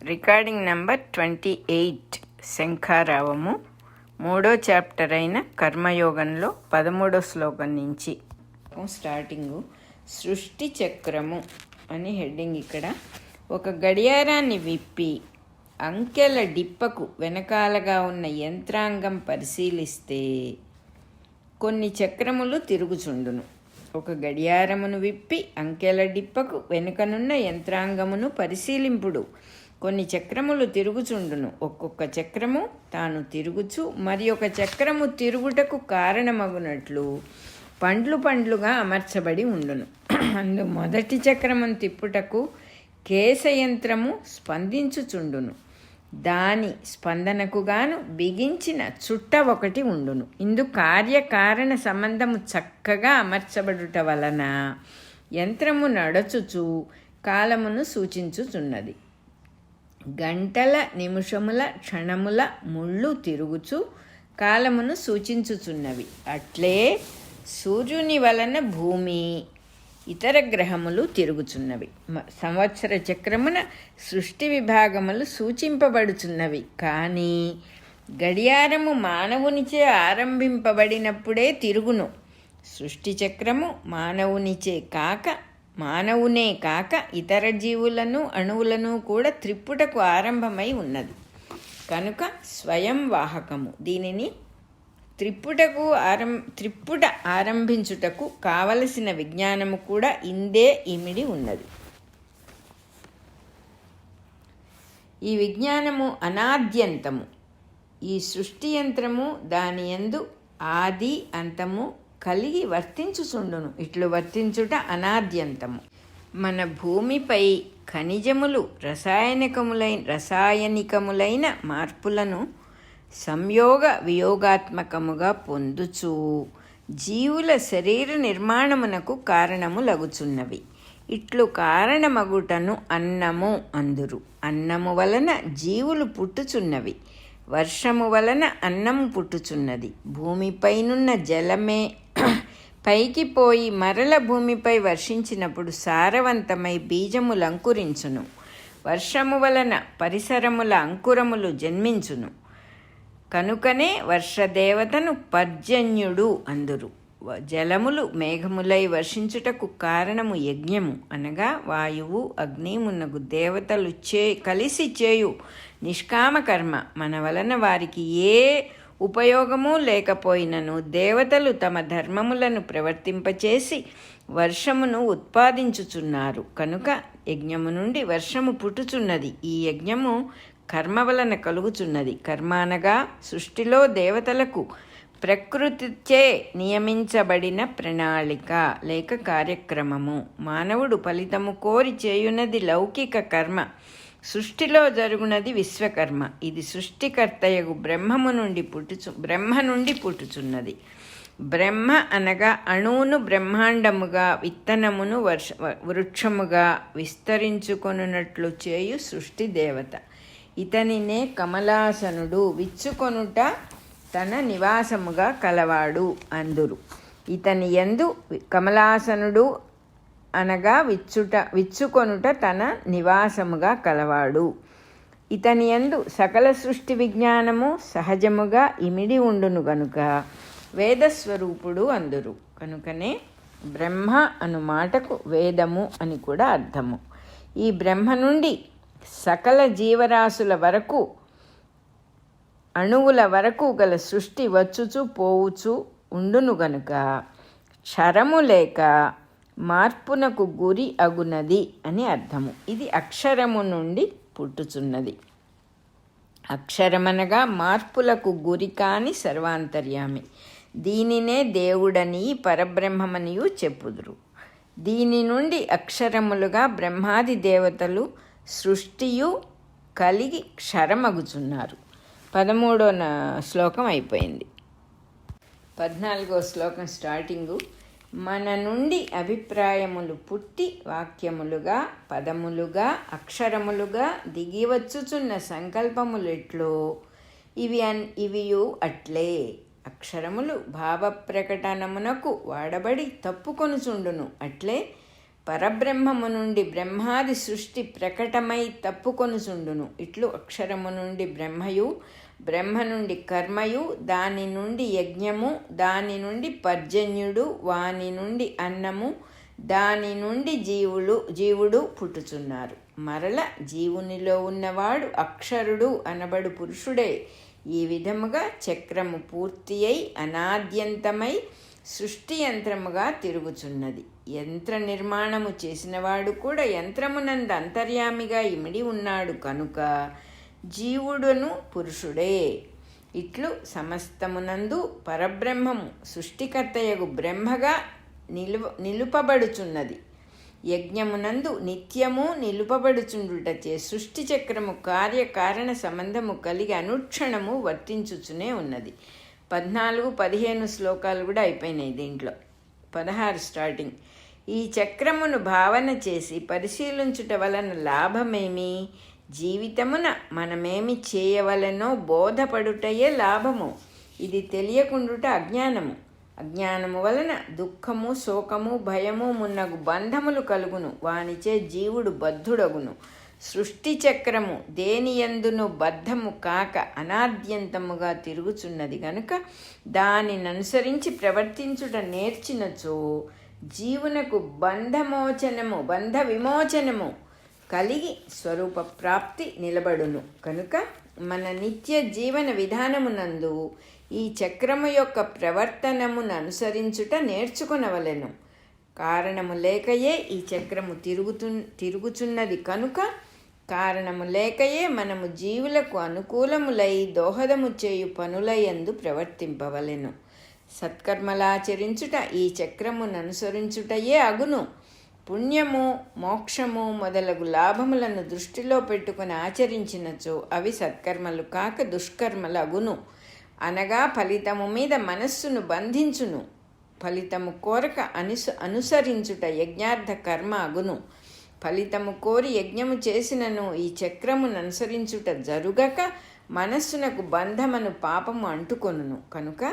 Recording number 28 శంఖారావము. 3వ chapter అయిన కర్మయోగంలో 13వ శ్లోకం నుంచి స్టార్టింగు. సృష్టి చక్రము అని హెడ్డింగ్. ఇక్కడ ఒక గడియారాన్ని విప్పి అంకెల డిప్పకు వెనకాలగా ఉన్న యంత్రాంగం పరిశీలిస్తే కొన్ని చక్రములు తిరుగుచుండును. ఒక గడియారమును విప్పి అంకెల డిప్పకు వెనుకనున్న యంత్రాంగమును పరిశీలింపుడు. కొన్ని చక్రములు తిరుగుచుండును. ఒక్కొక్క చక్రము తాను తిరుగుచు మరి ఒక చక్రము తిరుగుటకు కారణమగునట్లు పండ్లు పండ్లుగా అమర్చబడి ఉండును. అందు మొదటి చక్రమును తిప్పుటకు కేశయంత్రము స్పందించుచుండును. దాని స్పందనకు గాను బిగించిన చుట్ట ఒకటి ఉండును. ఇందు కార్యకారణ సంబంధము చక్కగా అమర్చబడుట వలన యంత్రము నడచుచు కాలమును సూచించుచున్నది. గంటల నిమిషముల క్షణముల ముళ్ళు తిరుగుచు కాలమును సూచించుచున్నవి. అట్లే సూర్యుని వలన భూమి ఇతర గ్రహములు తిరుగుచున్నవి. సంవత్సర చక్రమున సృష్టి విభాగములు సూచింపబడుచున్నవి. కానీ గడియారము మానవునిచే ఆరంభింపబడినప్పుడే తిరుగును. సృష్టి చక్రము మానవునే కాక ఇతర జీవులను అణువులను కూడా త్రిప్పుటకు ఆరంభమై ఉన్నది కనుక స్వయం వాహకము. దీనిని త్రిప్పుట ఆరంభించుటకు కావలసిన విజ్ఞానము కూడా ఇందే ఇమిడి ఉన్నది. ఈ విజ్ఞానము అనాద్యంతము. ఈ సృష్టి యంత్రము దాని యందు ఆది అంతము కలిగి వర్తించుచుండును. ఇట్లు వర్తించుట అనాద్యంతము. మన భూమిపై ఖనిజములు రసాయనికములైన మార్పులను సంయోగ వియోగాత్మకముగా పొందుచు జీవుల శరీర నిర్మాణమునకు కారణములగుచున్నవి. ఇట్లు కారణమగుటను అన్నము అందురు. అన్నము వలన జీవులు పుట్టుచున్నవి. వర్షము వలన అన్నము పుట్టుచున్నది. భూమిపైనున్న జలమే పైకి పోయి మరల భూమిపై వర్షించినప్పుడు సారవంతమై బీజములు అంకురించును. వర్షము వలన పరిసరముల అంకురములు జన్మించును. కనుకనే వర్షదేవతను పర్జన్యుడు అందురు. జలములు మేఘములై వర్షించుటకు కారణము యజ్ఞము అనగా వాయువు అగ్ని మున్నగు దేవతలు కలిసి చేయు నిష్కామ కర్మ. మన వలన వారికి ఏ ఉపయోగము లేకపోయినను దేవతలు తమ ధర్మములను ప్రవర్తింపచేసి వర్షమును ఉత్పాదించుచున్నారు. కనుక యజ్ఞము నుండి వర్షము పుట్టుచున్నది. ఈ యజ్ఞము కర్మ వలన కలుగుచున్నది. కర్మ అనగా సృష్టిలో దేవతలకు ప్రకృతిచే నియమించబడిన ప్రణాళిక లేక కార్యక్రమము. మానవుడు ఫలితము కోరి చేయునది లౌకిక కర్మ. సృష్టిలో జరుగునది విశ్వకర్మ. ఇది సృష్టికర్తయగు బ్రహ్మ నుండి పుట్టుచున్నది. బ్రహ్మ అనగా అణువును బ్రహ్మాండముగా విత్తనమును వృక్షముగా విస్తరించుకొనున్నట్లు చేయు సృష్టి దేవత. ఇతనినే కమలాసనుడు విచ్చుకొనుట తన నివాసముగా కలవాడు అందురు. ఇతని యందు కమలాసనుడు అనగా విచ్చుకొనుట తన నివాసముగా కలవాడు. ఇతని యందు సకల సృష్టి విజ్ఞానము సహజముగా ఇమిడి ఉండును గనుక వేదస్వరూపుడు అందురు. కనుకనే బ్రహ్మ అను మాటకు వేదము అని కూడా అర్థము. ఈ బ్రహ్మ నుండి సకల జీవరాశుల వరకు అణువుల వరకు గల సృష్టి వచ్చుచు పోవుచు ఉండును గనుక క్షరము లేక మార్పునకు గురి అగునది అని అర్థము. ఇది అక్షరము నుండి పుట్టుచున్నది. అక్షరమనగా మార్పులకు గురి కాని సర్వాంతర్యామి. దీనినే దేవుడని పరబ్రహ్మమనియు చెప్పుదురు. దీని నుండి అక్షరములుగా బ్రహ్మాది దేవతలు సృష్టియు కలిగి క్షరమగుచున్నారు. 13వ శ్లోకం అయిపోయింది. 14వ శ్లోకం స్టార్టింగు. మన నుండి అభిప్రాయములు పుట్టి వాక్యములుగా పదములుగా అక్షరములుగా దిగివచ్చుచున్న సంకల్పములు ఎట్లో ఇవియు అట్లే. అక్షరములు భావ ప్రకటనమునకు వాడబడి తప్పుకొనుచుండును. అట్లే పరబ్రహ్మము నుండి బ్రహ్మాది సృష్టి ప్రకటమై తప్పుకొనుచుండును. ఇట్లు అక్షరము నుండి బ్రహ్మయు, బ్రహ్మ నుండి కర్మయు, దాని నుండి యజ్ఞము, దాని నుండి పర్జన్యుడు, వాని నుండి అన్నము, దాని నుండి జీవుడు పుట్టుచున్నారు. మరల జీవునిలో ఉన్నవాడు అక్షరుడు అనబడు పురుషుడే. ఈ విధముగా చక్రము పూర్తి అయి అనాద్యంతమై సృష్టి యంత్రముగా తిరుగుచున్నది. యంత్ర నిర్మాణము చేసినవాడు కూడా యంత్రమునందు అంతర్యామిగా ఇమిడి ఉన్నాడు కనుక జీవుడును పురుషుడే. ఇట్లు సమస్తమునందు పరబ్రహ్మము సృష్టికర్తయగు బ్రహ్మగా నిలుపబడుచున్నది. యజ్ఞమునందు నిత్యము నిలుపబడుచుండుటచే సృష్టి చక్రము కార్యకారణ సంబంధము కలిగి అనుక్షణము వర్తించుచునే ఉన్నది. 14-15 శ్లోకాలు కూడా అయిపోయినాయి. దీంట్లో 16 స్టార్టింగ్. ఈ చక్రమును భావన చేసి పరిశీలించుట వలన లాభమేమి? జీవితమున మనమేమి చేయవలనో బోధపడుటయే లాభము. ఇది తెలియకుండుట అజ్ఞానము. అజ్ఞానము వలన దుఃఖము, శోకము, భయము మున్నగు బంధములు కలుగును. వానిచే జీవుడు బద్ధుడగును. సృష్టి చక్రము దేనియందును బద్ధము కాక అనాద్యంతముగా తిరుగుచున్నది గనుక దానిననుసరించి ప్రవర్తించుట నేర్చినచో జీవునకు బంధ విమోచనము కలిగి స్వరూప ప్రాప్తి నిలబడును. కనుక మన నిత్య జీవన విధానమునందు ఈ చక్రము యొక్క ప్రవర్తనమును అనుసరించుట నేర్చుకొనవలెను. కారణము లేకయే ఈ చక్రము తిరుగుచున్నది కనుక కారణము లేకయే మనము జీవులకు అనుకూలములై దోహదము చేయు పనులయందు ప్రవర్తింపవలెను. సత్కర్మలాచరించుట ఈ చక్రమును అనుసరించుటయే అగును. పుణ్యము, మోక్షము మొదలగు లాభములను దృష్టిలో పెట్టుకుని ఆచరించినచో అవి సత్కర్మలు కాక దుష్కర్మలు అగును. అనగా ఫలితము మీద మనస్సును బంధించును. ఫలితము కోరక అనుసరించుట యజ్ఞార్థ కర్మ అగును. ఫలితము కోరి యజ్ఞము చేసినను ఈ చక్రమును అనుసరించుట జరుగక మనస్సునకు బంధమను పాపము అంటుకొనును. కనుక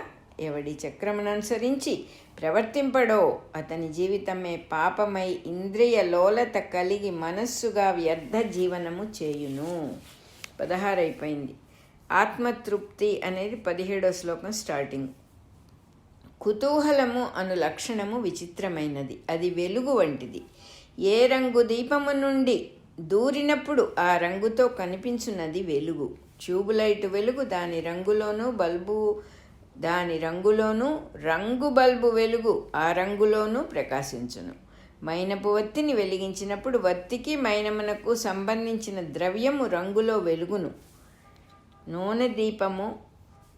ఎవడి చక్రమును అనుసరించి ప్రవర్తింపడో అతని జీవితమే పాపమై ఇంద్రియ లోలత కలిగి మనస్సుగా వ్యర్థ జీవనము చేయును. 16 అయిపోయింది. ఆత్మతృప్తి అనేది 17వ శ్లోకం స్టార్టింగ్. కుతూహలము అను లక్షణము విచిత్రమైనది. అది వెలుగు వంటిది. ఏ రంగు దీపము నుండి దూరినప్పుడు ఆ రంగుతో కనిపించున్నది వెలుగు. ట్యూబులైట్ వెలుగు దాని రంగులోనూ, రంగు బల్బు వెలుగు ఆ రంగులోనూ ప్రకాశించును. మైనపు వత్తిని వెలిగించినప్పుడు వత్తికి మైనమునకు సంబంధించిన ద్రవ్యము రంగులో వెలుగును. నూనె దీపము,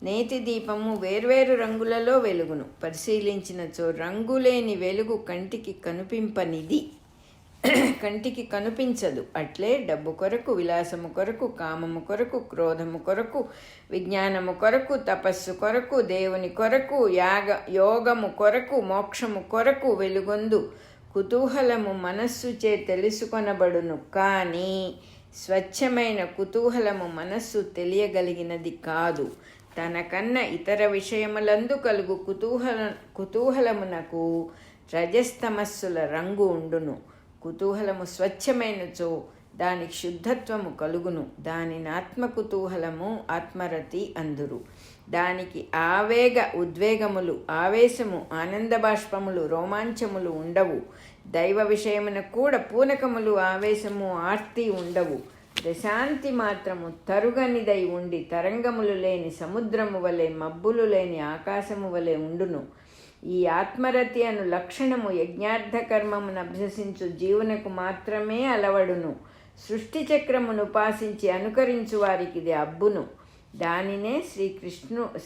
నేతి దీపము వేర్వేరు రంగులలో వెలుగును. పరిశీలించినచో రంగులేని వెలుగు కంటికి కనిపించదు. అట్లే డబ్బు కొరకు, విలాసము కొరకు, కామము కొరకు, క్రోధము కొరకు, విజ్ఞానము కొరకు, తపస్సు కొరకు, దేవుని కొరకు, యోగము కొరకు, మోక్షము కొరకు వెలుగొందు కుతూహలము మనస్సుచే తెలుసుకొనబడును. కానీ స్వచ్ఛమైన కుతూహలము మనస్సు తెలియగలిగినది కాదు. తనకన్నా ఇతర విషయములందు కలుగు కుతూహలమునకు రజస్తమస్సుల రంగు ఉండును. కుతూహలము స్వచ్ఛమైనచో దానికి శుద్ధత్వము కలుగును. దానిని ఆత్మకుతూహలము, ఆత్మరతి అందురు. దానికి ఉద్వేగములు, ఆవేశము, ఆనందబాష్పములు, రోమాంచములు ఉండవు. దైవ విషయమున కూడా పూనకములు, ఆవేశము, ఆర్తి ఉండవు. ప్రశాంతి మాత్రము తరుగనిదై ఉండి తరంగములు లేని సముద్రము వలె, మబ్బులు లేని ఆకాశము వలె ఉండును. ఈ ఆత్మరతి అను లక్షణము యజ్ఞార్థ కర్మమును అభ్యసించు జీవునకు మాత్రమే అలవడును. సృష్టి చక్రమును ఉపాసించి అనుకరించు వారికి ఇది అబ్బును. దానినే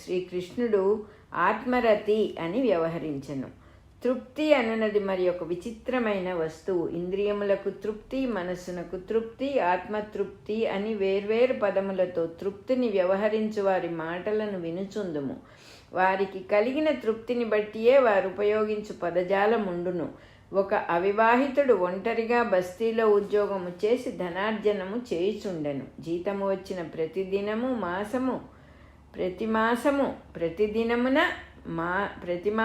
శ్రీకృష్ణుడు ఆత్మరతి అని వ్యవహరించెను. తృప్తి అనున్నది మరి ఒక విచిత్రమైన వస్తువు. ఇంద్రియములకు తృప్తి, మనస్సునకు తృప్తి, ఆత్మతృప్తి అని వేర్వేరు పదములతో తృప్తిని వ్యవహరించు వారి మాటలను వినుచుందుము. వారికి కలిగిన తృప్తిని బట్టియే వారు ఉపయోగించు పదజాలముండును. ఒక అవివాహితుడు ఒంటరిగా బస్తీలో ఉద్యోగము చేసి ధనార్జనము చేయుచుండెను. జీతము వచ్చిన ప్రతి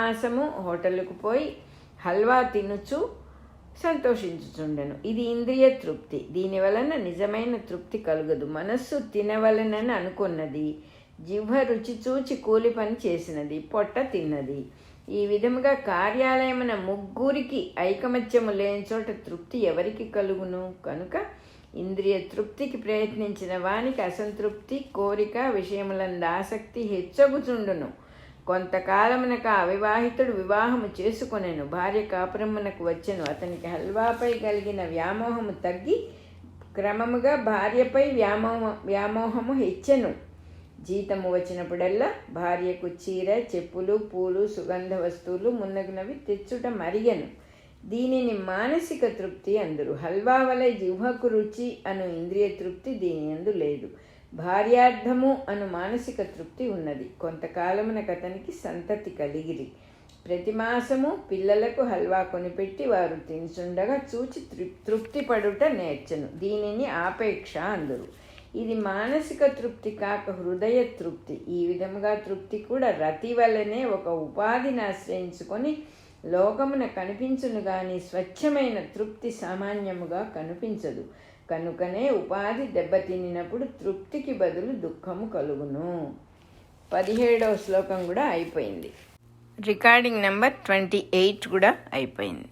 మాసము హోటలుకు పోయి హల్వా తినుచు సంతోషించుచుండెను. ఇది ఇంద్రియ తృప్తి. దీని వలన నిజమైన తృప్తి కలుగదు. మనస్సు తినవలనని అనుకున్నది, జిహ్వ రుచి చూచి కూలి పని చేసినది, పొట్ట తిన్నది. ఈ విధముగా కార్యాలయమున ముగ్గురికి ఐకమత్యము లేని చోట తృప్తి ఎవరికి కలుగును? కనుక ఇంద్రియ తృప్తికి ప్రయత్నించిన వానికి అసంతృప్తి, కోరిక, విషయములందు ఆసక్తి హెచ్చగుచుండును. కొంతకాలమునకు అవివాహితుడు వివాహము చేసుకొనెను. భార్య కాపురమునకు వచ్చెను. అతనికి హల్వాపై కలిగిన వ్యామోహము తగ్గి క్రమముగా భార్యపై వ్యామోహము హెచ్చెను. జీతము వచ్చినప్పుడల్లా భార్యకు చీర, చెప్పులు, పూలు, సుగంధ వస్తువులు మున్నగునవి తెచ్చుట మరిగెను. దీనిని మానసిక తృప్తి అందురు. హల్వా వలె జిహ్వకు రుచి అను ఇంద్రియ తృప్తి దీని యందు లేదు. భార్యార్థము అను మానసిక తృప్తి ఉన్నది. కొంతకాలమునకు అతనికి సంతతి కలిగిరి. ప్రతి మాసము పిల్లలకు హల్వా కొనిపెట్టి వారు తినుచుండగా చూచి తృప్తి పడుట నేర్చెను. దీనిని ఆపేక్ష అందురు. ఇది మానసిక తృప్తి కాక హృదయ తృప్తి. ఈ విధముగా తృప్తి కూడా రతి వలనే ఒక ఉపాధిని ఆశ్రయించుకొని లోకమున కనిపించును గాని స్వచ్ఛమైన తృప్తి సామాన్యముగా కనిపించదు. కనుకనే ఉపాధి దెబ్బతిన్నప్పుడు తృప్తికి బదులు దుఃఖము కలుగును. 17వ శ్లోకం కూడా అయిపోయింది. రికార్డింగ్ నెంబర్ 28 కూడా అయిపోయింది.